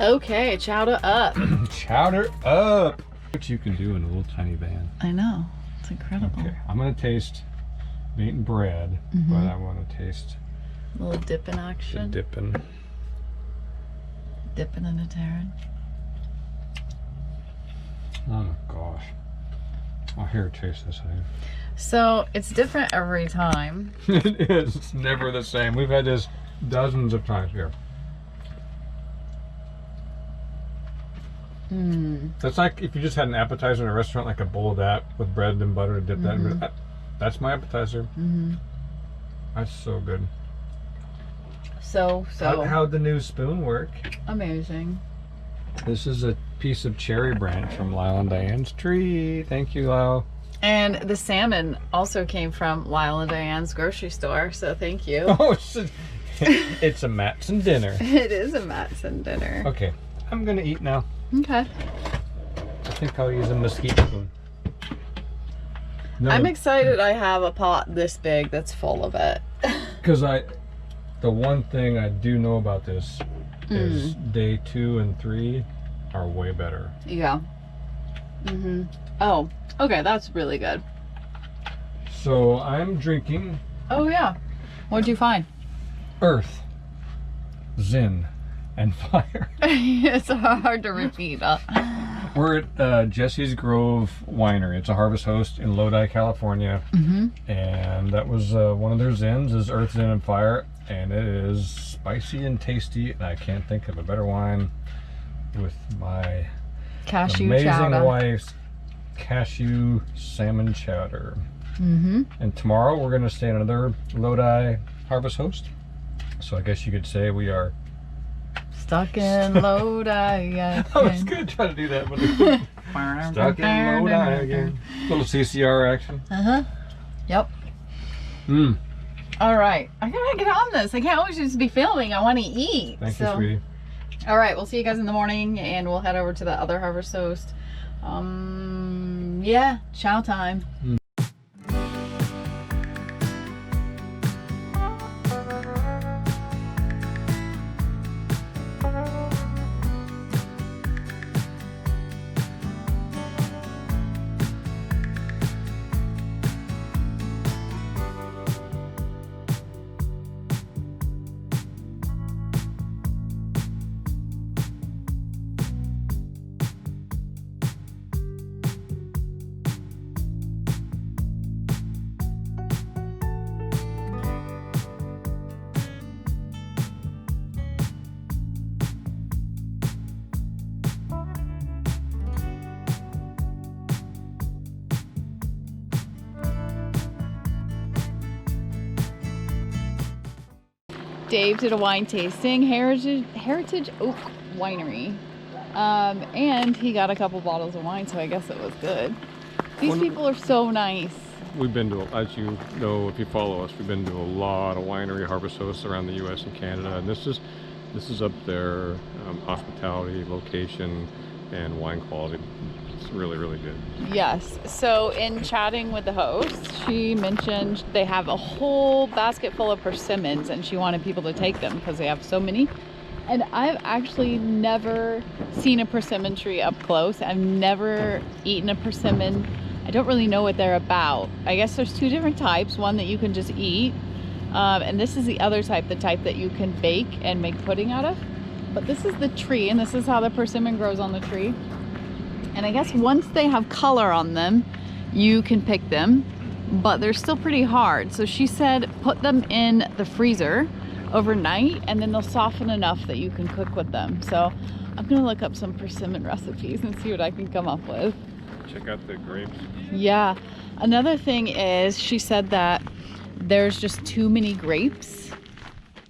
Okay, chowder up. Chowder up. What you can do in a little tiny van. I know. It's incredible. Okay, I'm gonna taste meat and bread, but I want to taste A little dip in the action. dipping. Dipping in a Terran. Oh my gosh. Oh, here, taste this thing. So it's different every time. It is. It's never the same. We've had this dozens of times here. That's like if you just had an appetizer in a restaurant, like a bowl of that with bread and butter to dip that in. That's my appetizer. That's so good. So How'd the new spoon work? amazing. This is a piece of cherry branch from Lyle and Diane's tree. Thank you, Lyle. And the salmon also came from Lyle and Diane's grocery store, so thank you. Oh, it's a Matson dinner. It is a Matson dinner. Okay, I'm gonna eat now. Okay. I think I'll use a mesquite spoon. No, I'm excited I have a pot this big that's full of it. because the one thing I do know about this is day 2 and 3 are way better. Yeah. Oh, okay, that's really good. So I'm drinking Oh yeah. What'd you find? Earth, Zen, and Fire. It's hard to repeat. We're at Jesse's Grove Winery. It's a Harvest Host in Lodi, California. And that was one of their Zens is Earth, Zen, and Fire. And it is spicy and tasty. And I can't think of a better wine with my Cashew amazing chowder. wife's cashew salmon chowder. And tomorrow we're going to stay at another Lodi Harvest Host. So I guess you could say we are Stuck in Lodi again. I was going to try to do that, but stuck in Lodi again. Little CCR action. Yep. All right. I gotta get on this. I can't always just be filming. I want to eat. Thank you, sweetie. All right. We'll see you guys in the morning, and we'll head over to the other Harvest Host. Yeah. Chow time. Dave did a wine tasting, Heritage Oak Winery, and he got a couple bottles of wine, so I guess it was good. These people are so nice. We've been to, as you know, if you follow us, we've been to a lot of winery Harvest Hosts around the U.S. and Canada, and this is up there. Hospitality, location, and wine quality. It's really, really good. Yes. So in chatting with the host, she mentioned they have a whole basket full of persimmons, and she wanted people to take them because they have so many. And I've actually never seen a persimmon tree up close. I've never eaten a persimmon. I don't really know what they're about. I guess there's 2 different types. One that you can just eat, and this is the other type, the type that you can bake and make pudding out of. But this is the tree, and this is how the persimmon grows on the tree. And I guess once they have color on them, you can pick them, but they're still pretty hard. So she said put them in the freezer overnight, and then they'll soften enough that you can cook with them. So I'm gonna look up some persimmon recipes and see what I can come up with. Check out the grapes. Yeah. Another thing is she said that there's just too many grapes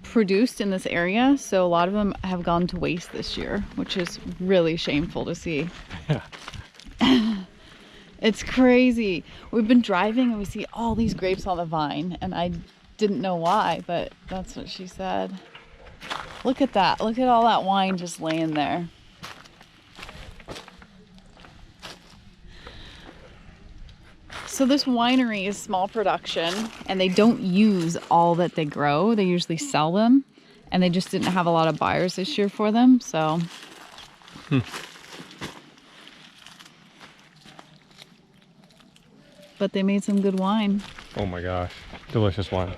produced in this area, so a lot of them have gone to waste this year, which is really shameful to see. It's crazy. We've been driving and we see all these grapes on the vine, and I didn't know why, but that's what she said. Look at that. Look at all that wine just laying there. So this winery is small production, and they don't use all that they grow. They usually sell them, and they just didn't have a lot of buyers this year for them. So But they made some good wine. Oh my gosh, delicious wine.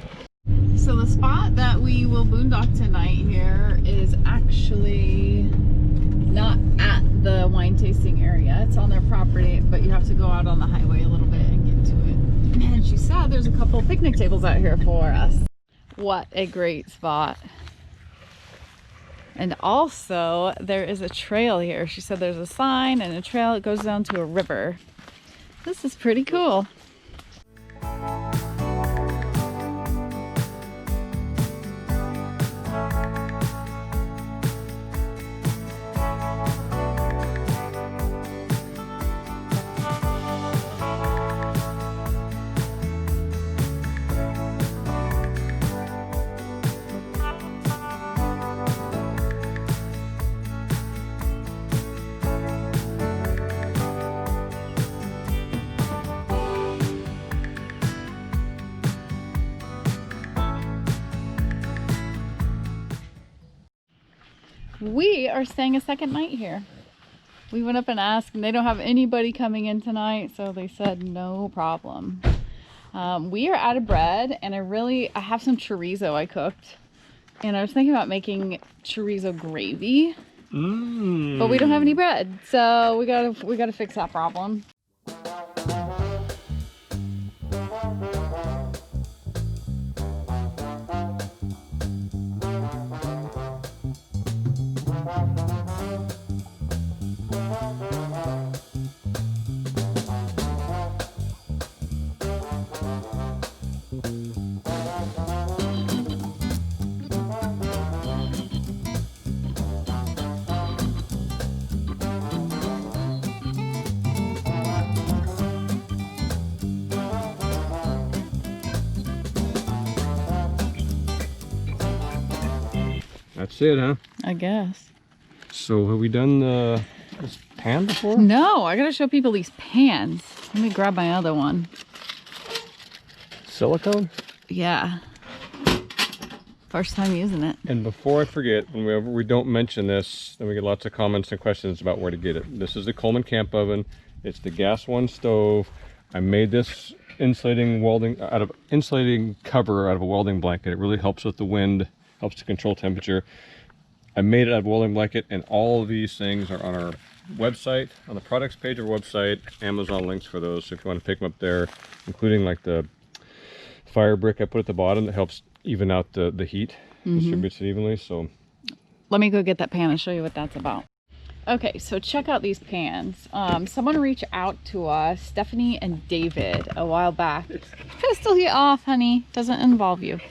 So the spot that we will boondock tonight here is actually not at the wine tasting area. It's on their property, but you have to go out on the highway a little bit and get to it. And she said there's a couple picnic tables out here for us. What a great spot. And also there is a trail here. She said there's a sign and a trail. It goes down to a river. This is pretty cool. We are staying a second night here. We went up and asked, and they don't have anybody coming in tonight, so they said no problem. We are out of bread, and I have some chorizo I cooked, and I was thinking about making chorizo gravy, but we don't have any bread, so we gotta fix that problem. That's it, huh? I guess. So have we done this pan before? No, I gotta show people these pans. Let me grab my other one. Silicone? Yeah. First time using it. And before I forget, whenever we don't mention this, then we get lots of comments and questions about where to get it. This is the Coleman Camp Oven. It's the gas one stove. I made this insulating cover out of a welding blanket. It really helps with the wind, helps to control temperature. I made it out of a welding blanket, and all of these things are on our website, on the products page of our website. Amazon links for those, so if you want to pick them up there, including like the fire brick I put at the bottom that helps even out the heat, distributes it evenly. So let me go get that pan and show you what that's about. Okay, so check out these pans. Someone reached out to us, Stephanie and David, a while back. Pistol you off, honey. Doesn't involve you.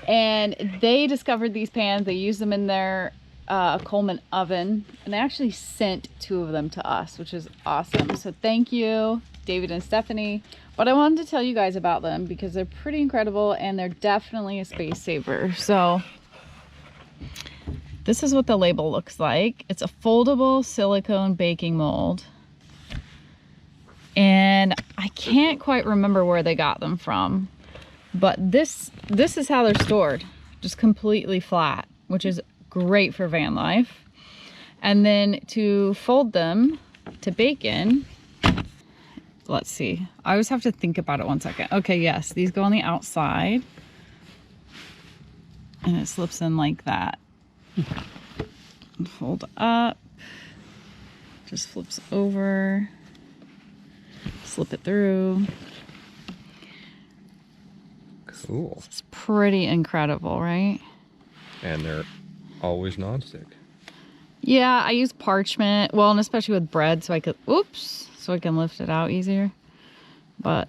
And they discovered these pans. They used them in their Coleman oven, and they actually sent 2 of them to us, which is awesome. So thank you, David and Stephanie. But I wanted to tell you guys about them because they're pretty incredible, and they're definitely a space saver. So this is what the label looks like. It's a foldable silicone baking mold, and I can't quite remember where they got them from, but this is how they're stored, just completely flat, which is great for van life. And then to fold them to bake in, let's see, I always have to think about it 1 second. Okay, yes, these go on the outside, and it slips in like that. And fold up, just flips over, slip it through. cool. It's pretty incredible, right? And they're always nonstick. Yeah, I use parchment, well, and especially with bread, so I could, so I can lift it out easier. But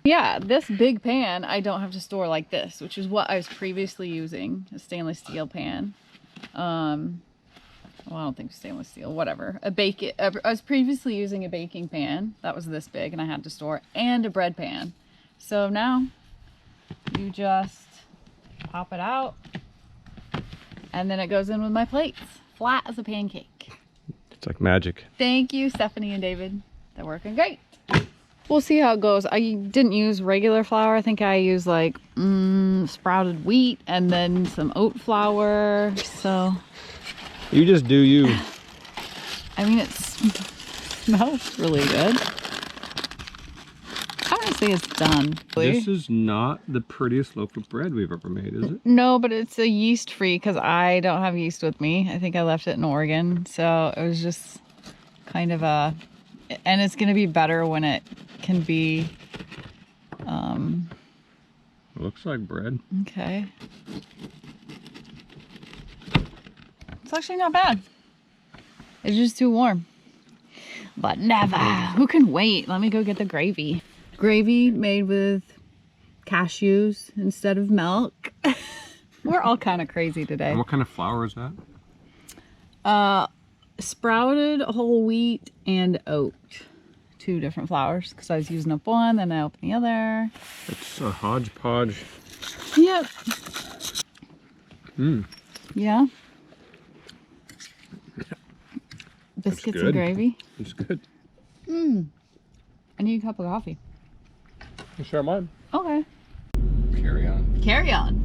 yeah, this big pan I don't have to store like this, which is what I was previously using, a stainless steel pan. Well, I don't think stainless steel, whatever. I was previously using a baking pan that was this big, and I had to store, and a bread pan. So now you just pop it out, and then it goes in with my plates, flat as a pancake. It's like magic. Thank you, Stephanie and David. They're working great. We'll see how it goes. I didn't use regular flour. I think I used like sprouted wheat and then some oat flour. So You just do you. I mean, it smells really good. I want to say it's done. This is not the prettiest loaf of bread we've ever made, is it? No, but it's a yeast free because I don't have yeast with me. I think I left it in Oregon. So it was just kind of a, and it's going to be better when it can be, Looks like bread. okay. It's actually not bad. It's just too warm. But never. Who can wait? Let me go get the gravy. Gravy made with cashews instead of milk. We're all kind of crazy today. And what kind of flour is that? Sprouted whole wheat and oat. 2 different flours because I was using up one, then I opened the other. It's a hodgepodge. Yep. Mmm. Yeah. Biscuits and gravy. It's good. Mmm. I need a cup of coffee. You share mine. Okay. Carry on. Carry on.